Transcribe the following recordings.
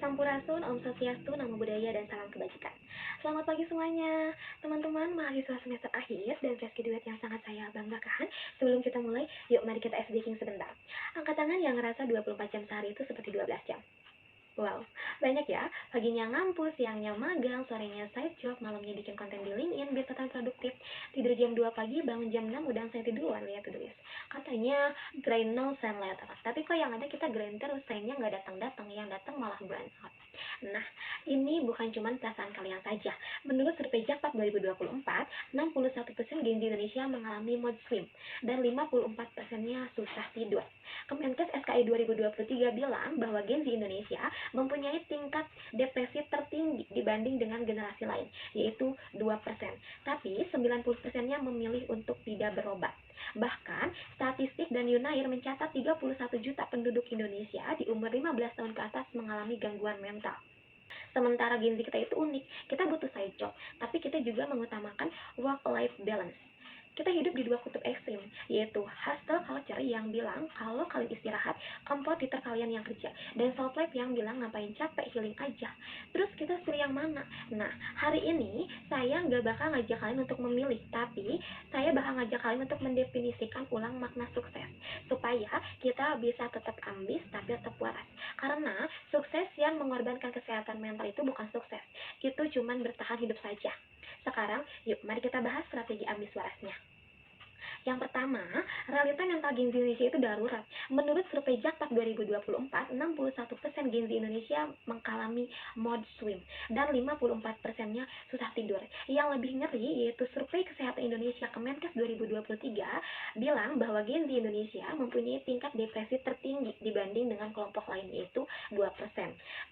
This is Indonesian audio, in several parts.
Sampurasun, Om Swastiastu, Namo Buddhaya, dan salam kebajikan. Selamat pagi semuanya, teman-teman mahasiswa semester akhir dan fresh graduate yang sangat saya banggakan. Sebelum kita mulai, yuk mari kita SDking sebentar. Angkat tangan yang ngerasa 24 jam sehari itu seperti 12 jam. Wow, banyak ya. Paginya ngampus, siangnya magang, sorenya side job, malamnya bikin konten di LinkedIn biar tetap produktif. Tidur jam 2 pagi, bangun jam 6, udah saya duluan, lihat to do list. Katanya grind no sign letter. Tapi kok yang ada kita grind terus, sayangnya nggak datang-datang, yang datang malah burn out. Nah, ini bukan cuma perasaan kalian saja. Menurut survei Jakpap 2024, 61% Gen Z Indonesia mengalami mood swing dan 54%-nya susah tidur. Kemenkes SKI 2023 bilang bahwa Gen Z Indonesia mempunyai tingkat depresi tertinggi dibanding dengan generasi lain, yaitu 2%. Tapi 90%-nya memilih untuk tidak berobat. Bahkan, statistik dan Unair mencatat 31 juta penduduk Indonesia di umur 15 tahun ke atas mengalami gangguan mental. Sementara Gen Z kita itu unik, kita butuh side job, tapi kita juga mengutamakan work-life balance. Kita hidup di dua kutub ekstrim, yaitu hustle culture yang bilang kalau kalian istirahat, kompetitor kalian yang kerja, dan soft life yang bilang ngapain capek, healing aja. Terus kita pilih yang mana? Nah, hari ini saya nggak bakal ngajak kalian untuk memilih, tapi saya bakal ngajak kalian untuk mendefinisikan ulang makna sukses, supaya kita bisa tetap ambis tapi tetap waras. Karena sukses yang mengorbankan kesehatan mental itu bukan sukses, itu cuman bertahan hidup saja. Sekarang, yuk mari kita bahas strategi ambis warasnya. Yang pertama, realita mental Gen Z Indonesia itu darurat. Menurut survei Jakpap 2024, 61% Gen Z Indonesia mengalami mood swing dan 54%-nya susah tidur. Yang lebih ngeri yaitu survei Kesehatan Indonesia Kemenkes 2023 bilang bahwa Gen Z Indonesia mempunyai tingkat depresi tertinggi dibanding dengan kelompok lain yaitu 2%.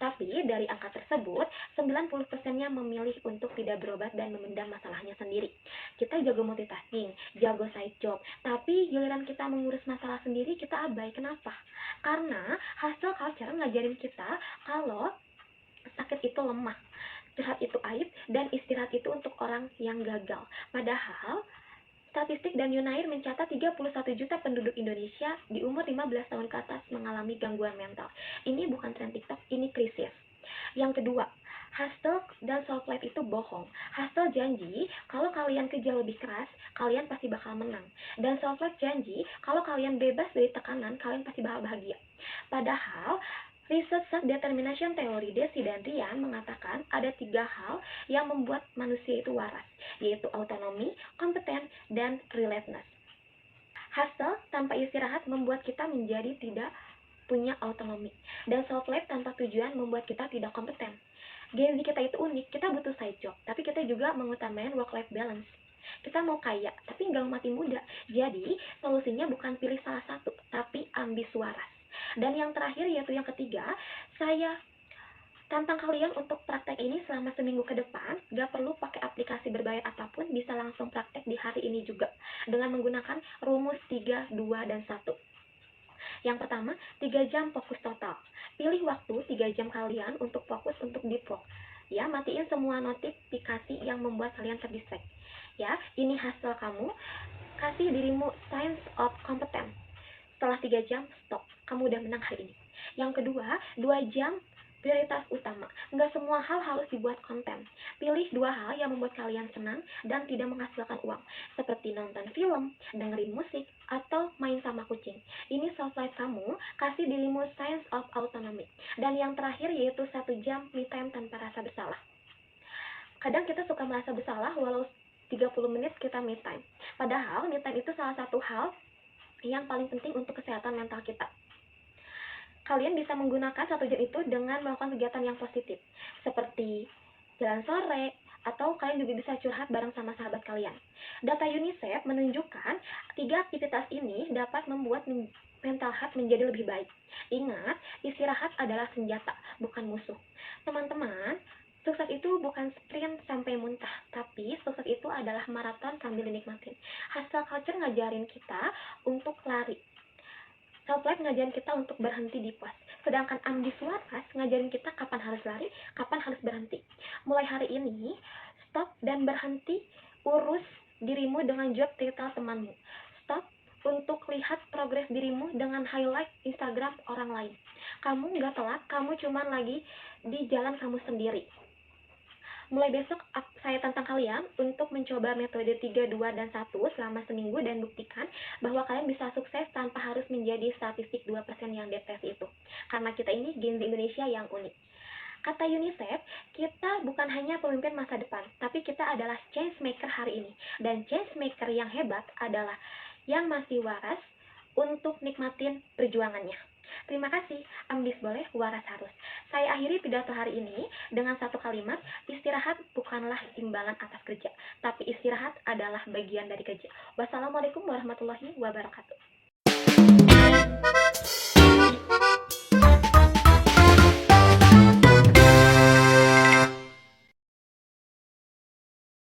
Tapi dari angka tersebut, 90%-nya memilih untuk tidak berobat dan memendam masalahnya sendiri. Kita jago multitasking, jago side job, tapi giliran kita mengurus masalah sendiri kita abai. Kenapa? Karena hustle culture ngajarin kita kalau sakit itu lemah, curhat itu aib, dan istirahat itu untuk orang yang gagal. Padahal statistik dan Unair mencatat 31 juta penduduk Indonesia di umur 15 tahun ke atas mengalami gangguan mental. Ini bukan tren TikTok, ini krisis. Yang kedua, hustle dan soft life itu bohong. Hustle janji kalau kalian kerja lebih keras, kalian pasti bakal menang. Dan soft life janji kalau kalian bebas dari tekanan, kalian pasti bakal bahagia. Padahal riset self-determination teori Desi dan Rian mengatakan ada 3 hal yang membuat manusia itu waras, yaitu autonomi, kompeten, dan relentless. Hustle tanpa istirahat membuat kita menjadi tidak punya autonomi, dan soft life tanpa tujuan membuat kita tidak kompeten. Gen Z kita itu unik, kita butuh side job, tapi kita juga mengutamakan work-life balance. Kita mau kaya, tapi nggak mau mati muda. Jadi, solusinya bukan pilih salah satu, tapi ambis waras. Dan yang terakhir, yaitu yang ketiga, saya tantang kalian untuk praktek ini selama seminggu ke depan. Gak perlu pakai aplikasi berbayar apapun, bisa langsung praktek di hari ini juga dengan menggunakan rumus 3, 2, dan 1. Yang pertama, 3 jam fokus total. Pilih waktu 3 jam kalian untuk fokus untuk deep work. Ya, matiin semua notifikasi yang membuat kalian terdistract. Ya, ini hasil kamu. Kasih dirimu sense of competence. Setelah 3 jam, stop. Kamu udah menang hari ini. Yang kedua, 2 jam prioritas utama. Nggak semua hal harus dibuat konten. Pilih 2 hal yang membuat kalian senang dan tidak menghasilkan uang, seperti nonton film, dengerin musik, atau main sama kucing. Ini soft life kamu, kasih dirimu sense of autonomy. Dan yang terakhir yaitu 1 jam me time tanpa rasa bersalah. Kadang kita suka merasa bersalah walau 30 menit kita me time. Padahal me time itu salah satu hal yang paling penting untuk kesehatan mental kita. Kalian bisa menggunakan 1 jam itu dengan melakukan kegiatan yang positif, seperti jalan sore, atau kalian juga bisa curhat bareng sama sahabat kalian. Data UNICEF menunjukkan 3 aktivitas ini dapat membuat mental health menjadi lebih baik. Ingat, istirahat adalah senjata, bukan musuh. Teman-teman, sukses itu bukan sprint sampai muntah, tapi sukses itu adalah maraton sambil dinikmatin. Hustle culture ngajarin kita untuk lari. Self life ngajarin kita untuk berhenti di pos. Sedangkan ambis waras ngajarin kita kapan harus lari, kapan harus berhenti. Mulai hari ini, stop dan berhenti urus dirimu dengan job title temanmu. Stop untuk lihat progres dirimu dengan highlight Instagram orang lain. Kamu nggak telat, kamu kamu cuman lagi di jalan kamu sendiri. Mulai besok saya tantang kalian untuk mencoba metode 3, 2, dan 1 selama seminggu dan buktikan bahwa kalian bisa sukses tanpa harus menjadi statistik 2% yang depresi itu. Karena kita ini Gen Z Indonesia yang unik. Kata UNICEF, kita bukan hanya pemimpin masa depan, tapi kita adalah change maker hari ini. Dan change maker yang hebat adalah yang masih waras untuk nikmatin perjuangannya. Terima kasih, ambis boleh, waras harus. Saya akhiri pidato hari ini dengan satu kalimat, istirahat bukanlah imbalan atas kerja, tapi istirahat adalah bagian dari kerja. Wassalamualaikum warahmatullahi wabarakatuh.